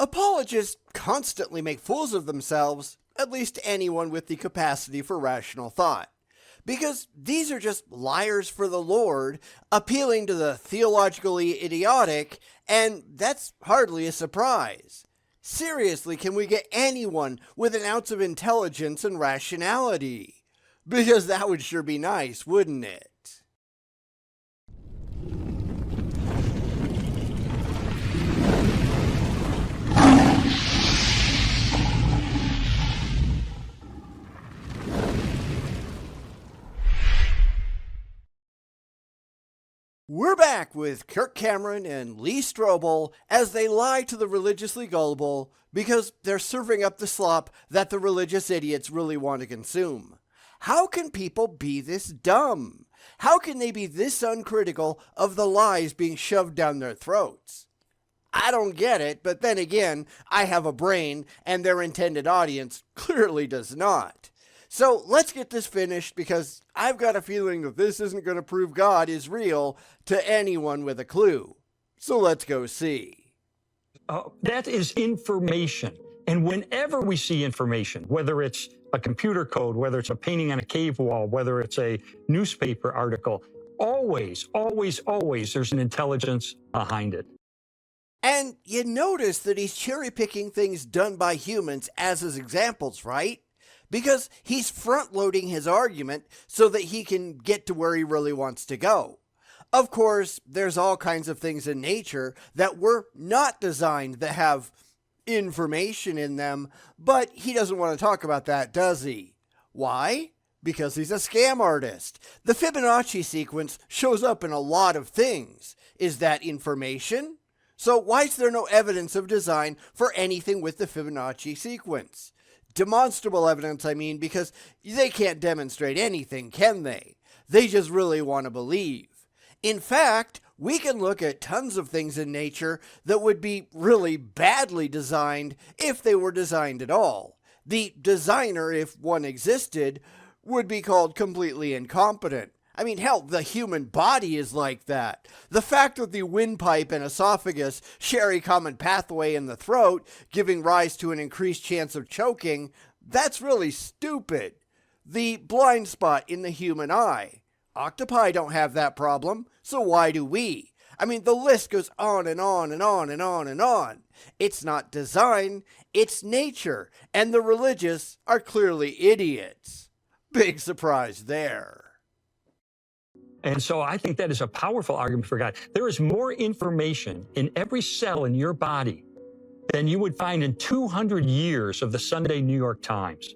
Apologists constantly make fools of themselves, at least anyone with the capacity for rational thought. Because these are just liars for the Lord, appealing to the theologically idiotic, and that's hardly a surprise. Seriously, can we get anyone with an ounce of intelligence and rationality? Because that would sure be nice, wouldn't it? We're back with Kirk Cameron and Lee Strobel as they lie to the religiously gullible because they're serving up the slop that the religious idiots really want to consume. How can people be this dumb? How can they be this uncritical of the lies being shoved down their throats? I don't get it, but then again, I have a brain and their intended audience clearly does not. So let's get this finished because I've got a feeling that this isn't going to prove God is real to anyone with a clue. So let's go see. That is information. And whenever we see information, whether it's a computer code, whether it's a painting on a cave wall, whether it's a newspaper article, always, always, always there's an intelligence behind it. And you notice that he's cherry-picking things done by humans as his examples, right? Because he's front-loading his argument so that he can get to where he really wants to go. Of course, there's all kinds of things in nature that were not designed that have information in them, but he doesn't want to talk about that, does he? Why? Because he's a scam artist. The Fibonacci sequence shows up in a lot of things. Is that information? So why is there no evidence of design for anything with the Fibonacci sequence? Demonstrable evidence, I mean, because they can't demonstrate anything, can they? They just really want to believe. In fact, we can look at tons of things in nature that would be really badly designed if they were designed at all. The designer, if one existed, would be called completely incompetent. I mean, hell, the human body is like that. The fact that the windpipe and esophagus share a common pathway in the throat, giving rise to an increased chance of choking, that's really stupid. The blind spot in the human eye. Octopi don't have that problem, so why do we? I mean, the list goes on and on and on and on and on. It's not design, it's nature, and the religious are clearly idiots. Big surprise there. And so I think that is a powerful argument for God. There is more information in every cell in your body than you would find in 200 years of the Sunday New York Times.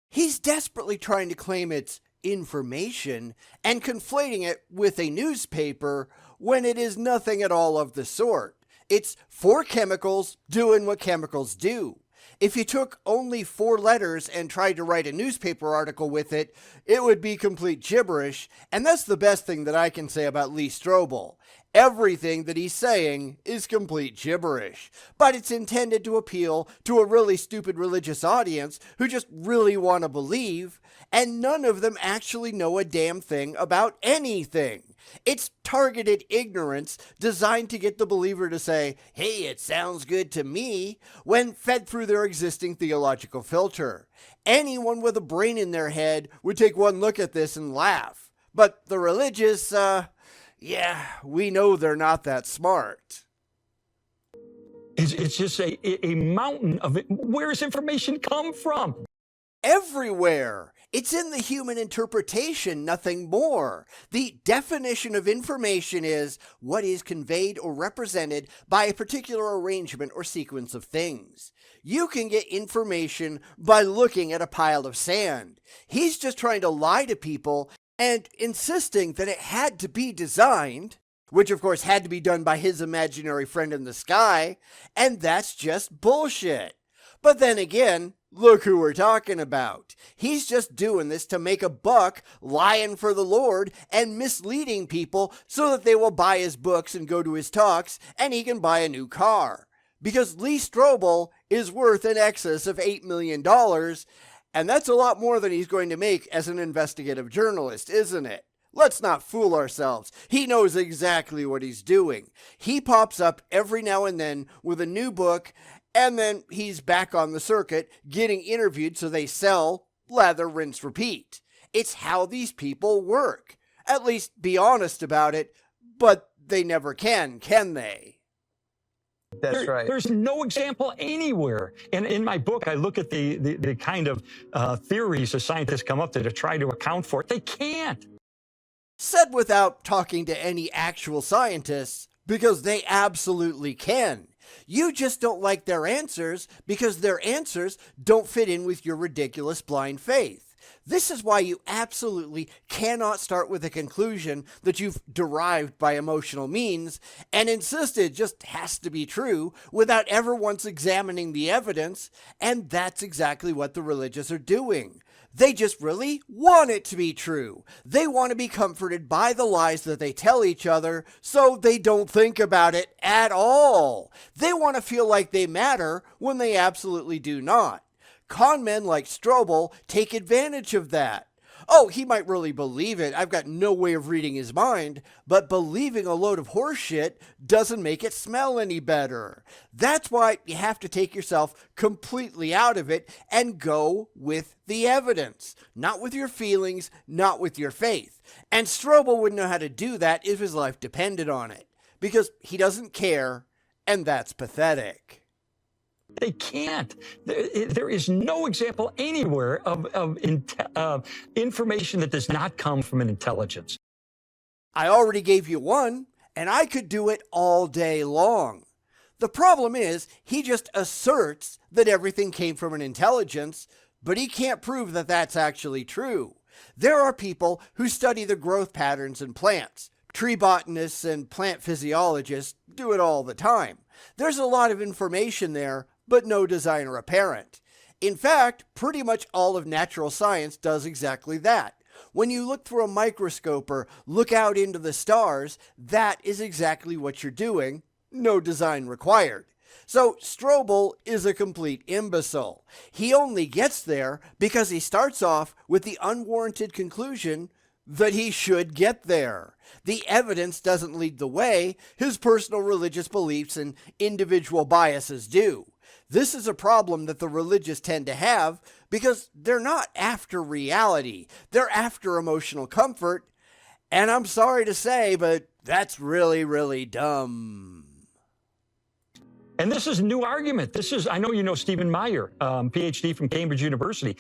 He's desperately trying to claim it's information and conflating it with a newspaper when it is nothing at all of the sort. It's four chemicals doing what chemicals do. If you took only 4 letters and tried to write a newspaper article with it, it would be complete gibberish, and that's the best thing that I can say about Lee Strobel. Everything that he's saying is complete gibberish, but it's intended to appeal to a really stupid religious audience who just really want to believe, and none of them actually know a damn thing about anything. It's targeted ignorance designed to get the believer to say, hey, it sounds good to me, when fed through their existing theological filter. Anyone with a brain in their head would take one look at this and laugh. But the religious, we know they're not that smart. It's just a mountain of it. Where does information come from? Everywhere. It's in the human interpretation, nothing more. The definition of information is what is conveyed or represented by a particular arrangement or sequence of things. You can get information by looking at a pile of sand. He's just trying to lie to people and insisting that it had to be designed, which of course had to be done by his imaginary friend in the sky, and that's just bullshit. But then again, look who we're talking about. He's just doing this to make a buck, lying for the Lord and misleading people so that they will buy his books and go to his talks and he can buy a new car. Because Lee Strobel is worth in excess of $8 million, and that's a lot more than he's going to make as an investigative journalist, isn't it? Let's not fool ourselves. He knows exactly what he's doing. He pops up every now and then with a new book, and then he's back on the circuit getting interviewed so they sell, lather, rinse, repeat. It's how these people work. At least be honest about it, but they never can they? That's right. There's no example anywhere. And in my book, I look at the kind of theories the scientists come up to try to account for it. They can't. Said without talking to any actual scientists, because they absolutely can. You just don't like their answers because their answers don't fit in with your ridiculous blind faith. This is why you absolutely cannot start with a conclusion that you've derived by emotional means and insist it just has to be true without ever once examining the evidence, and that's exactly what the religious are doing. They just really want it to be true. They want to be comforted by the lies that they tell each other, so they don't think about it at all. They want to feel like they matter when they absolutely do not. Con men like Strobel take advantage of that. Oh, he might really believe it. I've got no way of reading his mind, but believing a load of horseshit doesn't make it smell any better. That's why you have to take yourself completely out of it and go with the evidence, not with your feelings, not with your faith. And Strobel wouldn't know how to do that if his life depended on it, because he doesn't care, and that's pathetic. They can't. There is no example anywhere of information that does not come from an intelligence. I already gave you one, and I could do it all day long. The problem is, he just asserts that everything came from an intelligence, but he can't prove that that's actually true. There are people who study the growth patterns in plants. Tree botanists and plant physiologists do it all the time. There's a lot of information there, but no designer apparent. In fact, pretty much all of natural science does exactly that. When you look through a microscope or look out into the stars, that is exactly what you're doing. No design required. So Strobel is a complete imbecile. He only gets there because he starts off with the unwarranted conclusion that he should get there. The evidence doesn't lead the way. His personal religious beliefs and individual biases do. This is a problem that the religious tend to have because they're not after reality. They're after emotional comfort. And I'm sorry to say, but that's really, really dumb. And this is a new argument. I know you know Stephen Meyer, PhD from Cambridge University.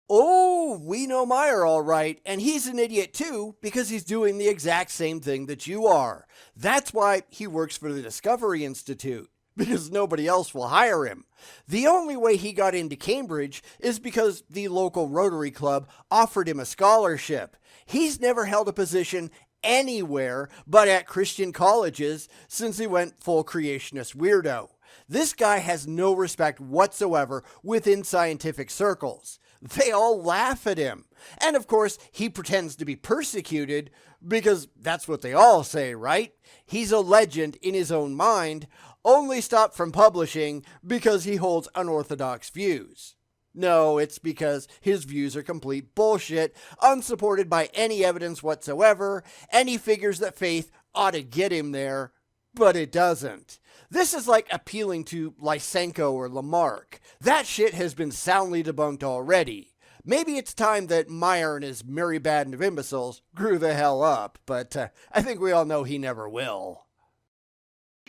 Oh, we know Meyer all right, and he's an idiot too because he's doing the exact same thing that you are. That's why he works for the Discovery Institute, because nobody else will hire him. The only way he got into Cambridge is because the local Rotary Club offered him a scholarship. He's never held a position anywhere but at Christian colleges since he went full creationist weirdo. This guy has no respect whatsoever within scientific circles. They all laugh at him. And of course, he pretends to be persecuted because that's what they all say, right? He's a legend in his own mind, only stopped from publishing because he holds unorthodox views. No, it's because his views are complete bullshit, unsupported by any evidence whatsoever, and he figures that faith ought to get him there, but it doesn't. This is like appealing to Lysenko or Lamarck. That shit has been soundly debunked already. Maybe it's time that Meyer and his merry band of imbeciles grew the hell up, but I think we all know he never will.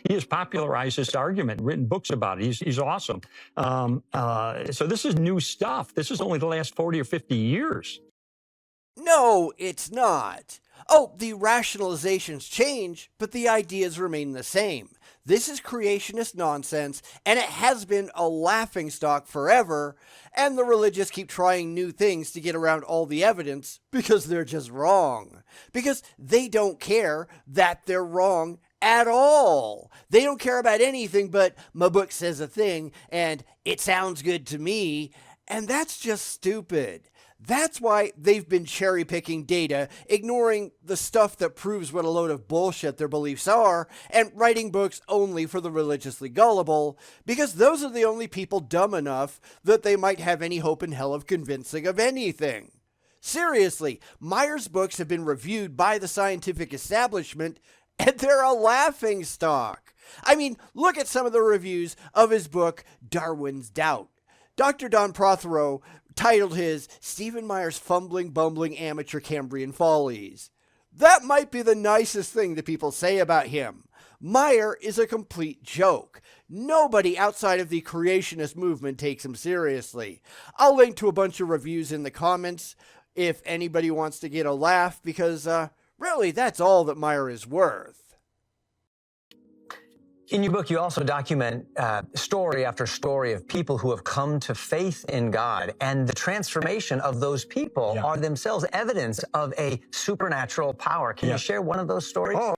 He has popularized this argument, written books about it. He's awesome. So this is new stuff. This is only the last 40 or 50 years. No, it's not. Oh, the rationalizations change, but the ideas remain the same. This is creationist nonsense, and it has been a laughingstock forever, and the religious keep trying new things to get around all the evidence because they're just wrong. Because they don't care that they're wrong at all. They don't care about anything but my book says a thing, and it sounds good to me, and that's just stupid. That's why they've been cherry-picking data, ignoring the stuff that proves what a load of bullshit their beliefs are, and writing books only for the religiously gullible, because those are the only people dumb enough that they might have any hope in hell of convincing of anything. Seriously, Meyer's books have been reviewed by the scientific establishment, and they're a laughingstock. I mean, look at some of the reviews of his book, Darwin's Doubt. Dr. Don Prothero titled his Stephen Meyer's Fumbling, Bumbling Amateur Cambrian Follies. That might be the nicest thing that people say about him. Meyer is a complete joke. Nobody outside of the creationist movement takes him seriously. I'll link to a bunch of reviews in the comments if anybody wants to get a laugh, because really that's all that Meyer is worth. In your book, you also document story after story of people who have come to faith in God, and the transformation of those people are themselves evidence of a supernatural power. Can you share one of those stories? Oh.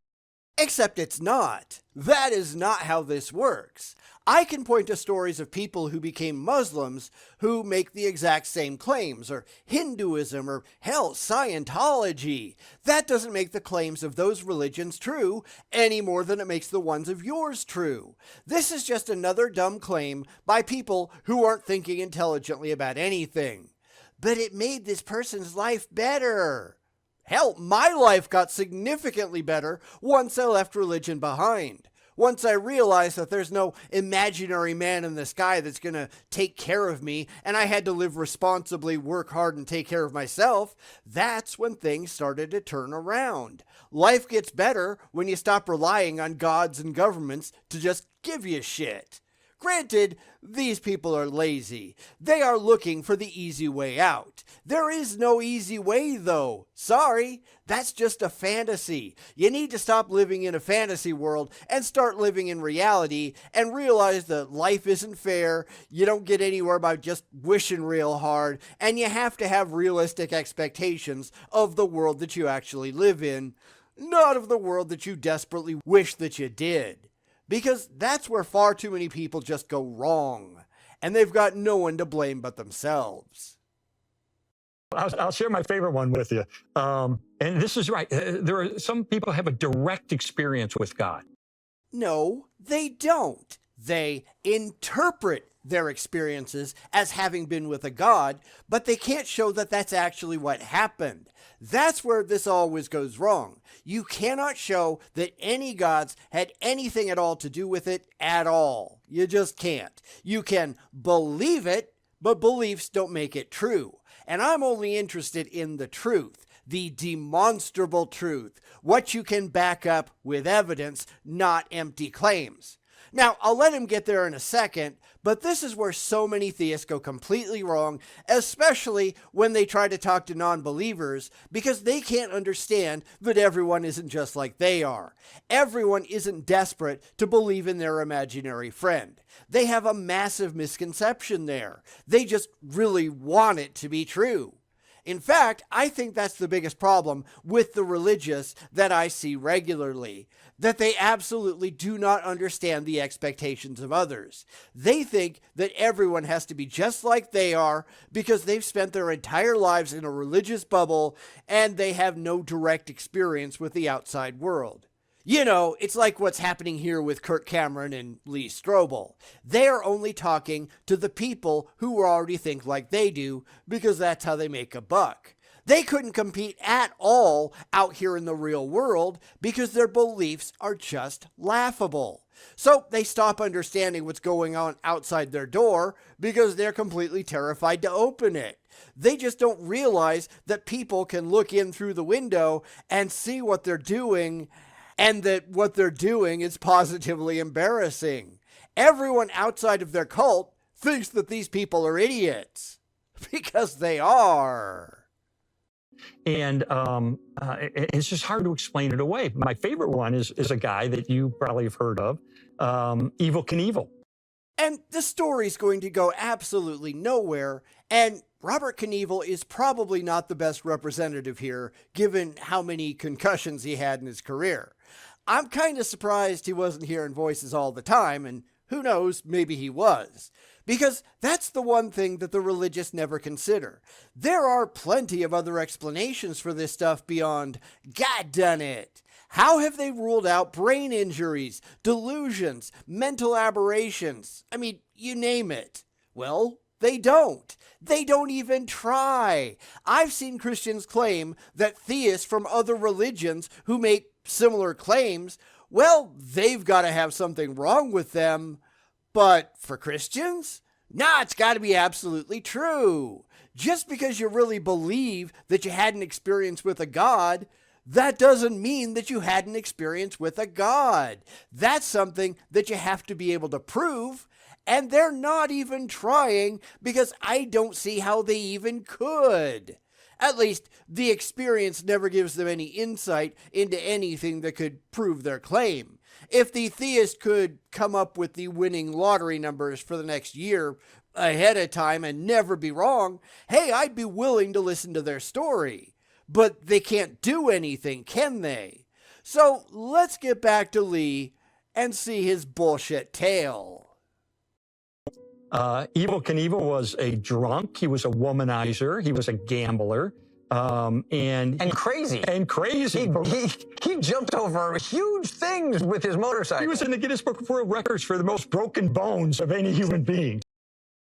Except it's not. That is not how this works. I can point to stories of people who became Muslims who make the exact same claims, or Hinduism, or hell, Scientology. That doesn't make the claims of those religions true any more than it makes the ones of yours true. This is just another dumb claim by people who aren't thinking intelligently about anything. But it made this person's life better. Hell, my life got significantly better once I left religion behind. Once I realized that there's no imaginary man in the sky that's going to take care of me, and I had to live responsibly, work hard, and take care of myself, that's when things started to turn around. Life gets better when you stop relying on gods and governments to just give you shit. Granted, these people are lazy. They are looking for the easy way out. There is no easy way, though. Sorry, that's just a fantasy. You need to stop living in a fantasy world and start living in reality and realize that life isn't fair, you don't get anywhere by just wishing real hard, and you have to have realistic expectations of the world that you actually live in, not of the world that you desperately wish that you did. Because that's where far too many people just go wrong, and they've got no one to blame but themselves. I'll share my favorite one with you. And this is right. There are some people have a direct experience with God. No, they don't. They interpret their experiences as having been with a god, but they can't show that that's actually what happened. That's where this always goes wrong. You cannot show that any gods had anything at all to do with it at all. You just can't. You can believe it, but beliefs don't make it true. And I'm only interested in the truth, the demonstrable truth, what you can back up with evidence, not empty claims. Now, I'll let him get there in a second, but this is where so many theists go completely wrong, especially when they try to talk to non-believers, because they can't understand that everyone isn't just like they are. Everyone isn't desperate to believe in their imaginary friend. They have a massive misconception there. They just really want it to be true. In fact, I think that's the biggest problem with the religious that I see regularly, that they absolutely do not understand the expectations of others. They think that everyone has to be just like they are because they've spent their entire lives in a religious bubble and they have no direct experience with the outside world. You know, it's like what's happening here with Kirk Cameron and Lee Strobel. They are only talking to the people who already think like they do because that's how they make a buck. They couldn't compete at all out here in the real world because their beliefs are just laughable. So they stop understanding what's going on outside their door because they're completely terrified to open it. They just don't realize that people can look in through the window and see what they're doing, and that what they're doing is positively embarrassing. Everyone outside of their cult thinks that these people are idiots, because they are. And it's just hard to explain it away. My favorite one is a guy that you probably have heard of, Evel Knievel. And the story's going to go absolutely nowhere, and Robert Knievel is probably not the best representative here, given how many concussions he had in his career. I'm kind of surprised he wasn't hearing voices all the time, and who knows, maybe he was. Because that's the one thing that the religious never consider. There are plenty of other explanations for this stuff beyond, God done it. How have they ruled out brain injuries, delusions, mental aberrations? I mean, you name it. Well, They don't. They don't even try. I've seen Christians claim that theists from other religions who make similar claims, well, they've got to have something wrong with them. But for Christians, nah, it's got to be absolutely true. Just because you really believe that you had an experience with a God, that doesn't mean that you had an experience with a God. That's something that you have to be able to prove, and they're not even trying because I don't see how they even could. At least, the experience never gives them any insight into anything that could prove their claim. If the theist could come up with the winning lottery numbers for the next year ahead of time and never be wrong, hey, I'd be willing to listen to their story. But they can't do anything, can they? So let's get back to Lee and see his bullshit tale. Evel Knievel was a drunk. He was a womanizer. He was a gambler. And crazy. And crazy. He jumped over huge things with his motorcycle. He was in the Guinness Book of World Records for the most broken bones of any human being.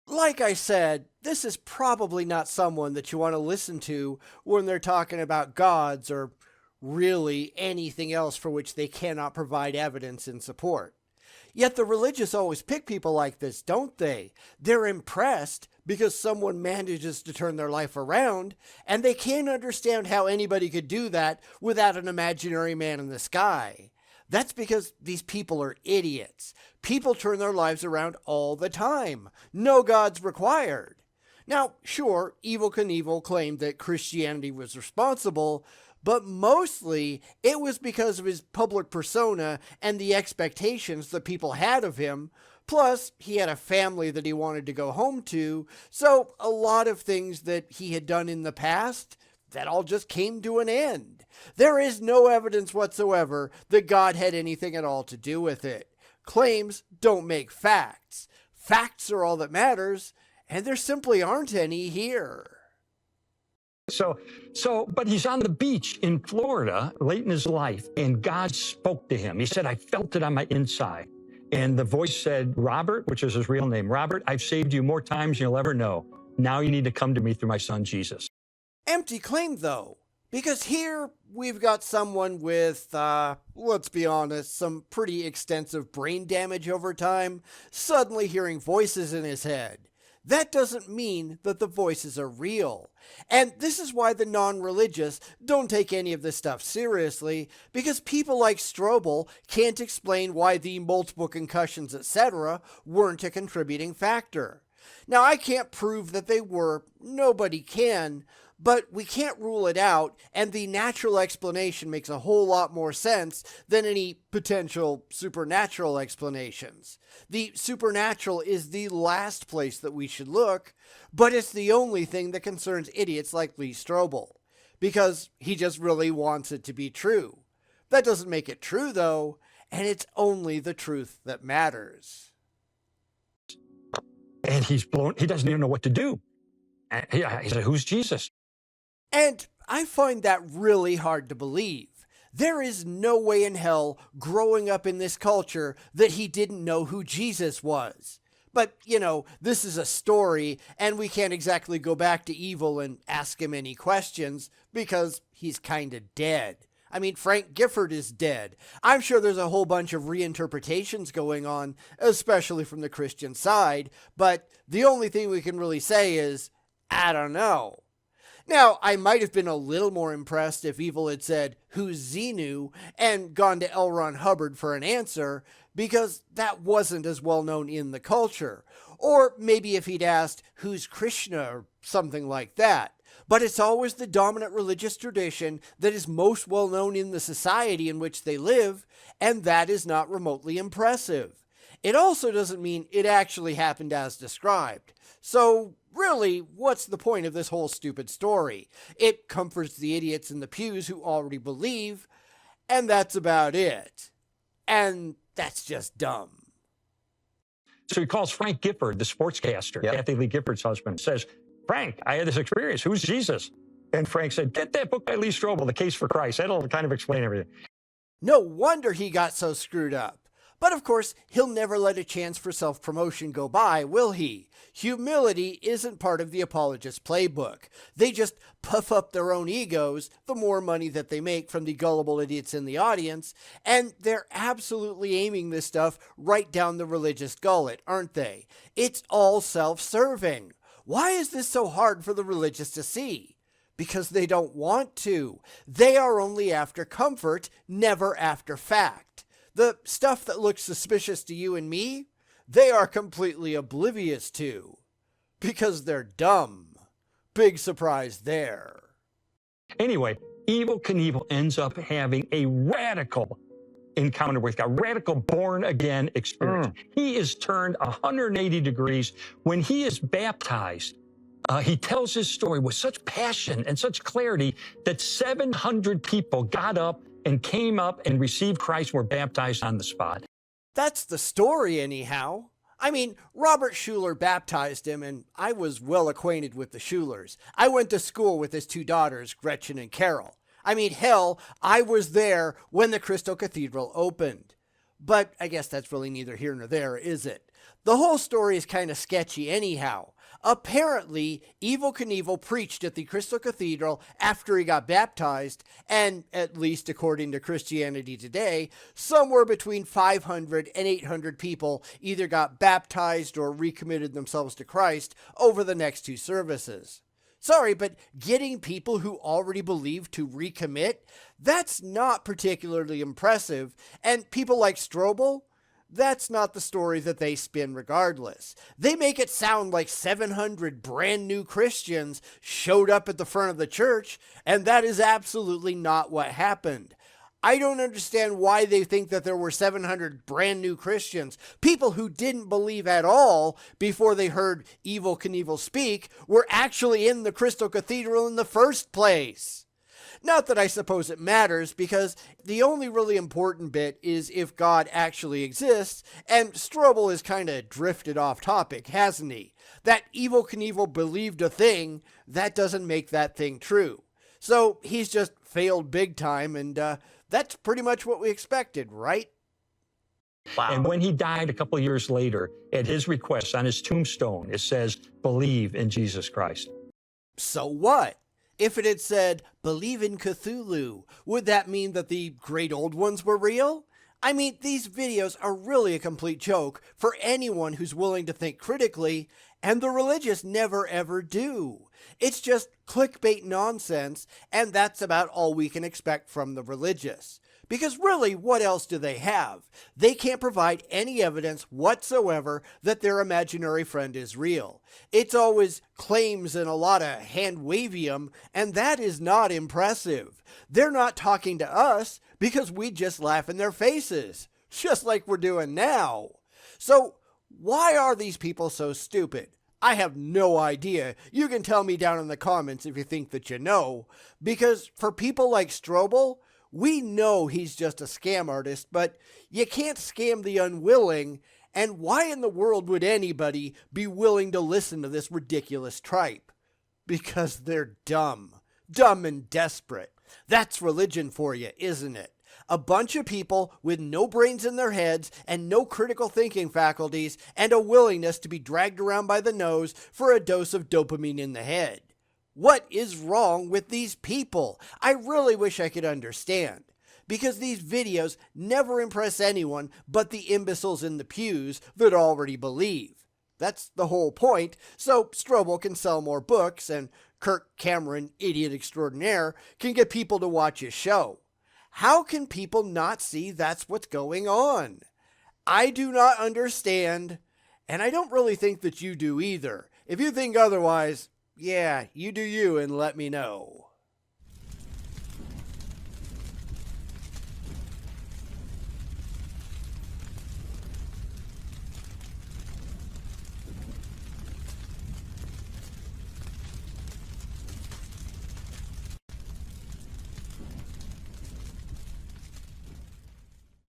Like I said, this is probably not someone that you want to listen to when they're talking about gods or really anything else for which they cannot provide evidence in support. Yet the religious always pick people like this, don't they? They're impressed because someone manages to turn their life around, and they can't understand how anybody could do that without an imaginary man in the sky. That's because these people are idiots. People turn their lives around all the time. No gods required. Now, sure, Evel Knievel claimed that Christianity was responsible, but mostly it was because of his public persona and the expectations that people had of him. Plus, he had a family that he wanted to go home to, so a lot of things that he had done in the past, that all just came to an end. There is no evidence whatsoever that God had anything at all to do with it. Claims don't make facts. Facts are all that matters, and there simply aren't any here. But he's on the beach in Florida late in his life, and God spoke to him. He said, I felt it on my inside. And the voice said, Robert, which is his real name, Robert, I've saved you more times than you'll ever know. Now you need to come to me through my son, Jesus. Empty claim, though, because here we've got someone with, let's be honest, some pretty extensive brain damage over time, suddenly hearing voices in his head. That doesn't mean that the voices are real. And this is why the non-religious don't take any of this stuff seriously, because people like Strobel can't explain why the multiple concussions, etc., weren't a contributing factor. Now, I can't prove that they were. Nobody can. But we can't rule it out, and the natural explanation makes a whole lot more sense than any potential supernatural explanations. The supernatural is the last place that we should look, but it's the only thing that concerns idiots like Lee Strobel, because he just really wants it to be true. That doesn't make it true, though, and it's only the truth that matters. And he doesn't even know what to do. He said, who's Jesus? And I find that really hard to believe. There is no way in hell growing up in this culture that he didn't know who Jesus was. But, this is a story, and we can't exactly go back to Evel and ask him any questions because he's kind of dead. I mean, Frank Gifford is dead. I'm sure there's a whole bunch of reinterpretations going on, especially from the Christian side, but the only thing we can really say is, I don't know. Now, I might have been a little more impressed if Evel had said, who's Xenu, and gone to L. Ron Hubbard for an answer, because that wasn't as well known in the culture. Or maybe if he'd asked, who's Krishna, or something like that. But it's always the dominant religious tradition that is most well known in the society in which they live, and that is not remotely impressive. It also doesn't mean it actually happened as described. So, really, what's the point of this whole stupid story? It comforts the idiots in the pews who already believe, and that's about it. And that's just dumb. So he calls Frank Gifford, the sportscaster, Kathy Lee Gifford's husband, says, Frank, I had this experience. Who's Jesus? And Frank said, get that book by Lee Strobel, The Case for Christ. That'll kind of explain everything. No wonder he got so screwed up. But of course, he'll never let a chance for self-promotion go by, will he? Humility isn't part of the apologist's playbook. They just puff up their own egos the more money that they make from the gullible idiots in the audience, and they're absolutely aiming this stuff right down the religious gullet, aren't they? It's all self-serving. Why is this so hard for the religious to see? Because they don't want to. They are only after comfort, never after fact. The stuff that looks suspicious to you and me, they are completely oblivious to. Because they're dumb. Big surprise there. Anyway, Evel Knievel ends up having a radical encounter with God, radical born-again experience. He is turned 180 degrees when he is baptized. He tells his story with such passion and such clarity that 700 people got up and came up and received Christ, were baptized on the spot. That's the story anyhow. I mean, Robert Schuller baptized him, and I was well acquainted with the Schulers. I went to school with his two daughters, Gretchen and Carol. I mean, hell, I was there when the Crystal Cathedral opened. But I guess that's really neither here nor there, is it? The whole story is kind of sketchy anyhow. Apparently, Evel Knievel preached at the Crystal Cathedral after he got baptized, and at least according to Christianity Today, somewhere between 500 and 800 people either got baptized or recommitted themselves to Christ over the next two services. Sorry, but getting people who already believe to recommit, that's not particularly impressive, and people like Strobel, that's not the story that they spin regardless. They make it sound like 700 brand new Christians showed up at the front of the church, and that is absolutely not what happened. I don't understand why they think that there were 700 brand new Christians. People who didn't believe at all before they heard Evel Knievel speak were actually in the Crystal Cathedral in the first place. Not that I suppose it matters, because the only really important bit is if God actually exists, and Strobel has kind of drifted off topic, hasn't he? That Evel Knievel believed a thing, that doesn't make that thing true. So he's just failed big time, and that's pretty much what we expected, right? Wow. And when he died a couple of years later, at his request on his tombstone, it says, "Believe in Jesus Christ." So what? If it had said, "Believe in Cthulhu," would that mean that the great old ones were real? I mean, these videos are really a complete joke for anyone who's willing to think critically, and the religious never ever do. It's just clickbait nonsense, and that's about all we can expect from the religious. Because really, what else do they have? They can't provide any evidence whatsoever that their imaginary friend is real. It's always claims and a lot of hand-wavium, and that is not impressive. They're not talking to us because we just laugh in their faces, just like we're doing now. So why are these people so stupid? I have no idea. You can tell me down in the comments if you think that you know. Because for people like Strobel, we know he's just a scam artist, but you can't scam the unwilling, and why in the world would anybody be willing to listen to this ridiculous tripe? Because they're dumb. Dumb and desperate. That's religion for you, isn't it? A bunch of people with no brains in their heads and no critical thinking faculties and a willingness to be dragged around by the nose for a dose of dopamine in the head. What is wrong with these people? I really wish I could understand. Because these videos never impress anyone but the imbeciles in the pews that already believe. That's the whole point, so Strobel can sell more books and Kirk Cameron, idiot extraordinaire, can get people to watch his show. How can people not see that's what's going on? I do not understand, and I don't really think that you do either. If you think otherwise, yeah, you do you and let me know.